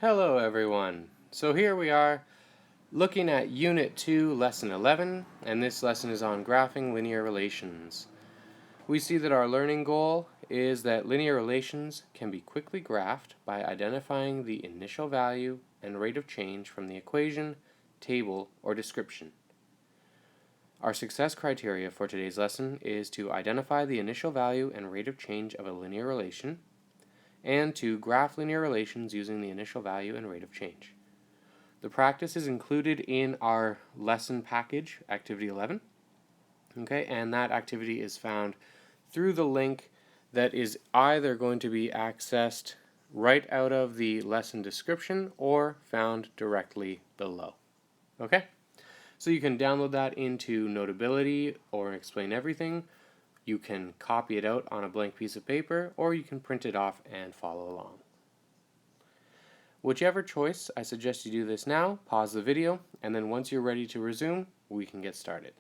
Hello everyone. So here we are looking at Unit 2, Lesson 11, and this lesson is on graphing linear relations. We see that our learning goal is that linear relations can be quickly graphed by identifying the initial value and rate of change from the equation, table, or description. Our success criteria for today's lesson is to identify the initial value and rate of change of a linear relation, and to graph linear relations using the initial value and rate of change. The practice is included in our lesson package, Activity 11, okay, and that activity is found through the link that is either going to be accessed right out of the lesson description or found directly below, okay? So you can download that into Notability or Explain Everything. You can copy it out on a blank piece of paper, or you can print it off and follow along. Whichever choice, I suggest you do this now, pause the video, and then once you're ready to resume, we can get started.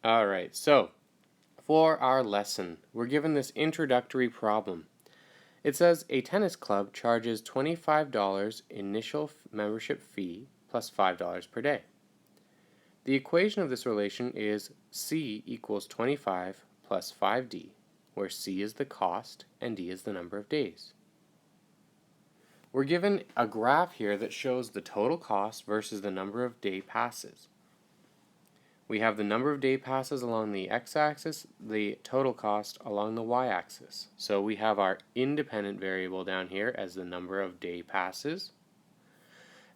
Alright, so for our lesson, we're given this introductory problem. It says a tennis club charges $25 initial membership fee plus $5 per day. The equation of this relation is C equals 25 plus 5D, where C is the cost and D is the number of days. We're given a graph here that shows the total cost versus the number of day passes. We have the number of day passes along the x-axis, the total cost along the y-axis. So we have our independent variable down here as the number of day passes,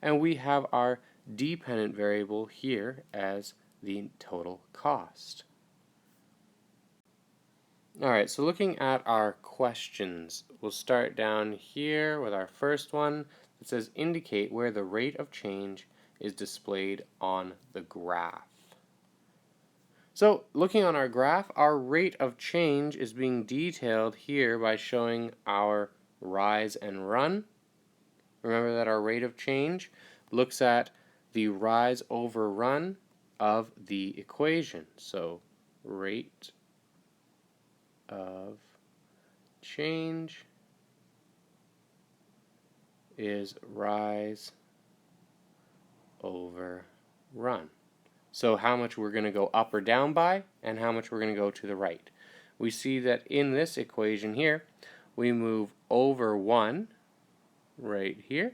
and we have our dependent variable here as the total cost. Alright, so looking at our questions, we'll start down here with our first one that says indicate where the rate of change is displayed on the graph. So looking on our graph, our rate of change is being detailed here by showing our rise and run. Remember that our rate of change looks at the rise over run of the equation. So rate of change is rise over run. So how much we're going to go up or down by and how much we're going to go to the right. We see that in this equation here, we move over 1 right here,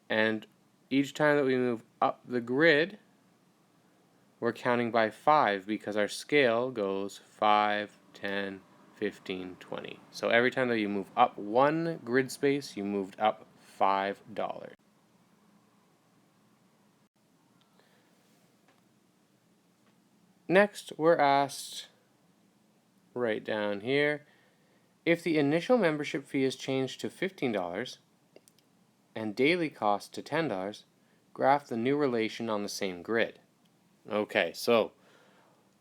and each time that we move up the grid, we're counting by 5 because our scale goes 5, 10, 15, 20. So every time that you move up 1 grid space, you moved up $5. Next, we're asked right down here, if the initial membership fee is changed to $15 and daily cost to $10, graph the new relation on the same grid. Okay, so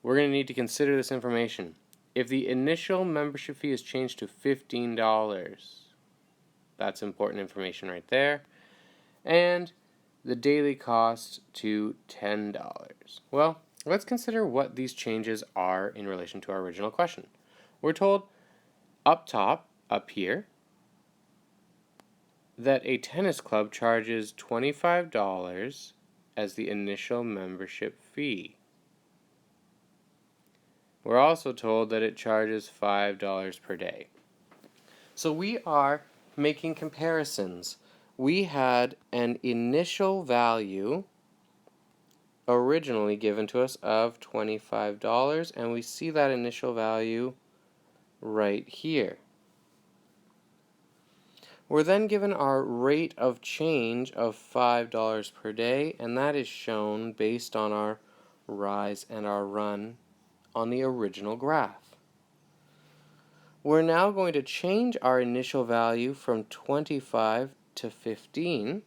we're going to need to consider this information. If the initial membership fee is changed to $15, that's important information right there, and the daily cost to $10. Well, let's consider what these changes are in relation to our original question. We're told up top, up here, that a tennis club charges $25 as the initial membership fee. We're also told that it charges $5 per day. So we are making comparisons. We had an initial value originally given to us of $25, and we see that initial value right here. We're then given our rate of change of $5 per day, and that is shown based on our rise and our run on the original graph. We're now going to change our initial value from 25 to 15,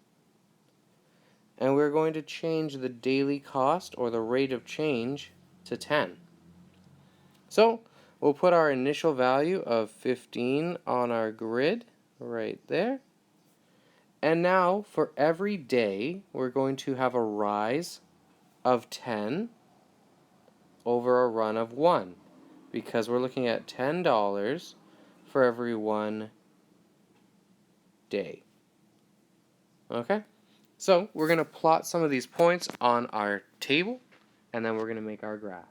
and we're going to change the daily cost or the rate of change to 10. So we'll put our initial value of 15 on our grid right there. And now for every day, we're going to have a rise of 10 over a run of 1. because we're looking at $10 for every 1 day. Okay? So we're going to plot some of these points on our table, and then we're going to make our graph.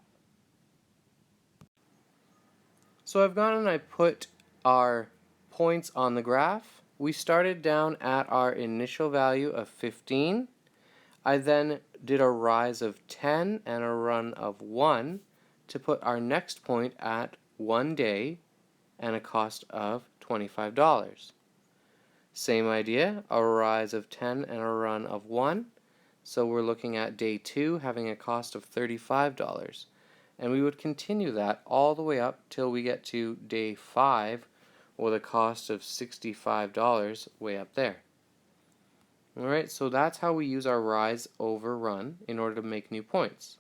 So I've gone and I put our points on the graph. We started down at our initial value of 15. I then did a rise of 10 and a run of 1 to put our next point at 1 day and a cost of $25. Same idea, a rise of 10 and a run of 1. So we're looking at day 2 having a cost of $35. And we would continue that all the way up till we get to day 5 with a cost of $65 way up there. Alright, so that's how we use our rise over run in order to make new points.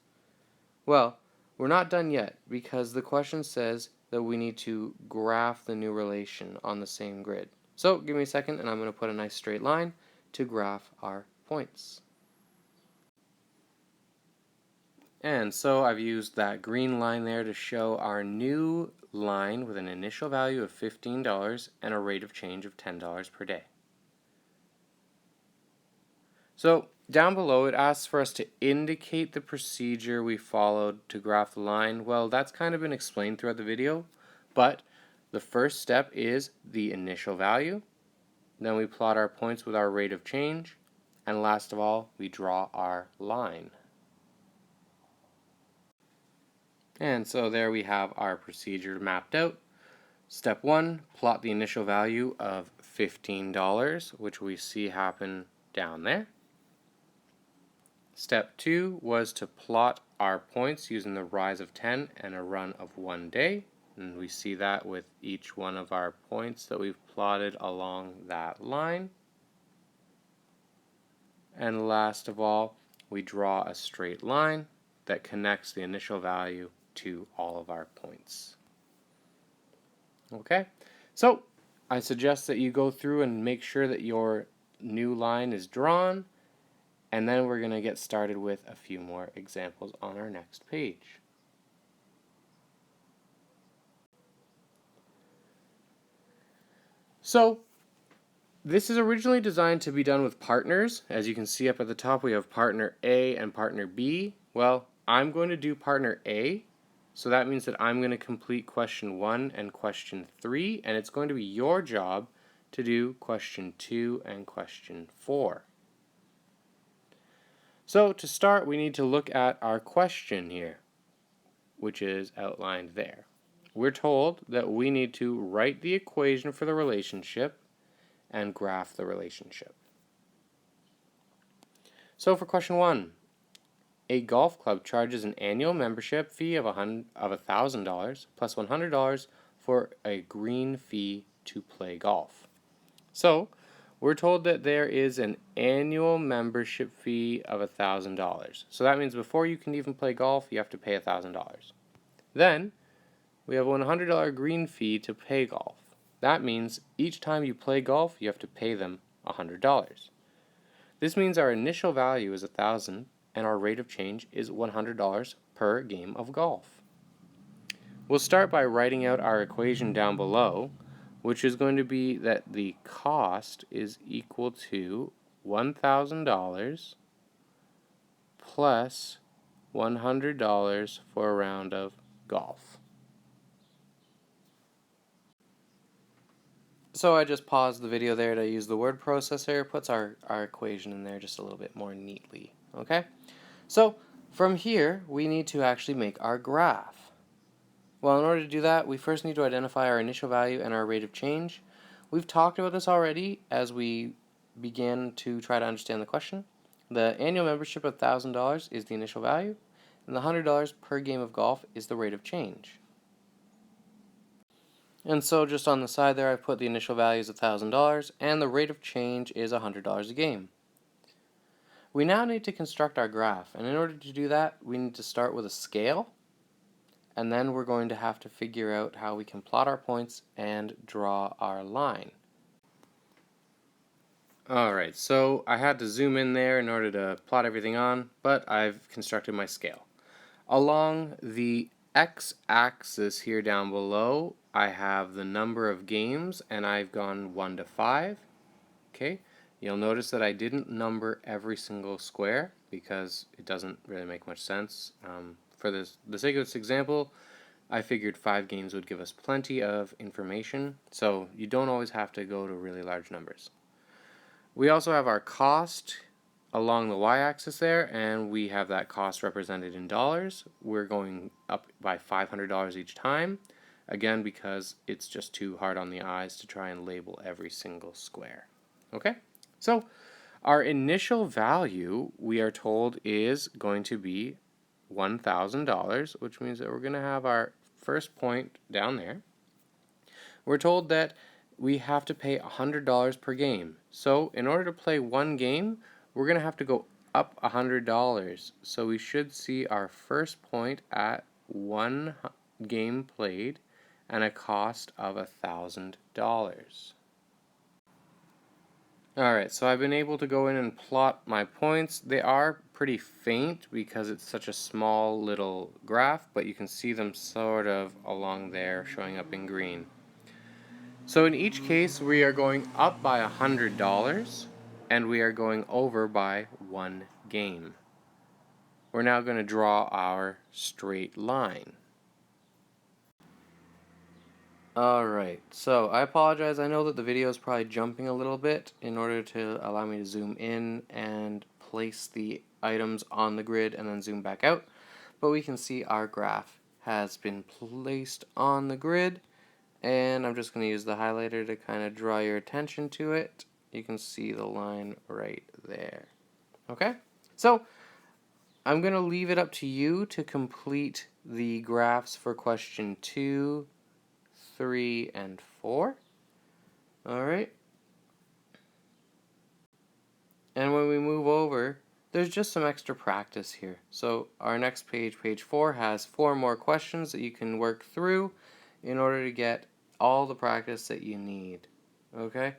Well, we're not done yet because the question says that we need to graph the new relation on the same grid. So give me a second and I'm going to put a nice straight line to graph our points. And so I've used that green line there to show our new line with an initial value of $15 and a rate of change of $10 per day. So down below it asks for us to indicate the procedure we followed to graph the line. Well, that's kind of been explained throughout the video, but the first step is the initial value. Then we plot our points with our rate of change, and last of all, we draw our line. And so there we have our procedure mapped out. Step 1, plot the initial value of $15, which we see happen down there. Step 2 was to plot our points using the rise of 10 and a run of 1 day. And we see that with each one of our points that we've plotted along that line. And last of all, we draw a straight line that connects the initial value to all of our points. Okay, so I suggest that you go through and make sure that your new line is drawn, and then we're going to get started with a few more examples on our next page. So this is originally designed to be done with partners. As you can see up at the top, we have partner A and partner B. Well, I'm going to do partner A, so that means that I'm going to complete question 1 and question 3, and it's going to be your job to do question 2 and question 4. So to start, we need to look at our question here, which is outlined there. We're told that we need to write the equation for the relationship and graph the relationship. So for question 1, a golf club charges an annual membership fee of $1,000 plus $100 for a green fee to play golf. So we're told that there is an annual membership fee of $1,000. So that means before you can even play golf, you have to pay $1,000. Then we have a $100 green fee to pay golf. That means each time you play golf, you have to pay them $100. This means our initial value is $1,000 and our rate of change is $100 per game of golf. We'll start by writing out our equation down below, which is going to be that the cost is equal to $1,000 plus $100 for a round of golf. So I just paused the video there to use the word processor. It puts our equation in there just a little bit more neatly. Okay? So from here, we need to actually make our graph. Well, in order to do that, we first need to identify our initial value and our rate of change. We've talked about this already as we began to try to understand the question. The annual membership of $1,000 is the initial value, and the $100 per game of golf is the rate of change. And so just on the side there, I put the initial value is $1,000, and the rate of change is $100 a game. We now need to construct our graph, and in order to do that, we need to start with a scale, and then we're going to have to figure out how we can plot our points and draw our line. Alright, so I had to zoom in there in order to plot everything on, but I've constructed my scale. Along the x-axis here down below, I have the number of games, and I've gone 1 to 5. Okay, you'll notice that I didn't number every single square because it doesn't really make much sense. For the sake of this example, I figured 5 games would give us plenty of information, so you don't always have to go to really large numbers. We also have our cost along the y-axis there, and we have that cost represented in dollars. We're going up by $500 each time, again because it's just too hard on the eyes to try and label every single square. Okay, so our initial value, we are told, is going to be $1,000, which means that we're going to have our first point down there. We're told that we have to pay $100 per game. So in order to play one game, we're going to have to go up $100. So we should see our first point at one game played and a cost of $1,000. Alright, so I've been able to go in and plot my points. They are pretty faint because it's such a small little graph, but you can see them sort of along there showing up in green. So in each case, we are going up by $100, and we are going over by 1 game. We're now going to draw our straight line. Alright, so I apologize. I know that the video is probably jumping a little bit in order to allow me to zoom in and place the items on the grid and then zoom back out. But we can see our graph has been placed on the grid. And I'm just going to use the highlighter to kind of draw your attention to it. You can see the line right there. Okay? So I'm going to leave it up to you to complete the graphs for question 2, 3, and 4. Alright? And when we move over, there's just some extra practice here. So our next page, page 4, has 4 more questions that you can work through in order to get all the practice that you need. Okay?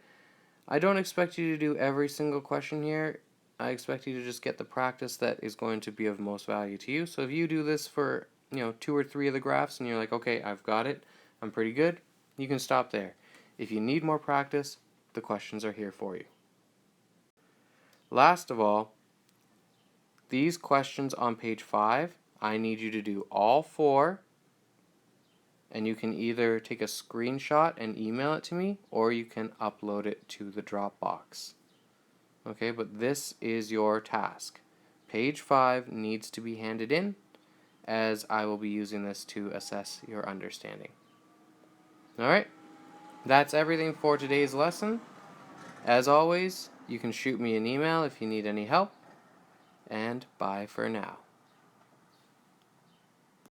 I don't expect you to do every single question here. I expect you to just get the practice that is going to be of most value to you. So if you do this for, 2 or 3 of the graphs and you're like, okay, I've got it, I'm pretty good, you can stop there. If you need more practice, the questions are here for you. Last of all, these questions on page 5, I need you to do all 4. And you can either take a screenshot and email it to me, or you can upload it to the Dropbox. Okay, but this is your task. Page 5 needs to be handed in, as I will be using this to assess your understanding. Alright, that's everything for today's lesson. As always, you can shoot me an email if you need any help, and bye for now.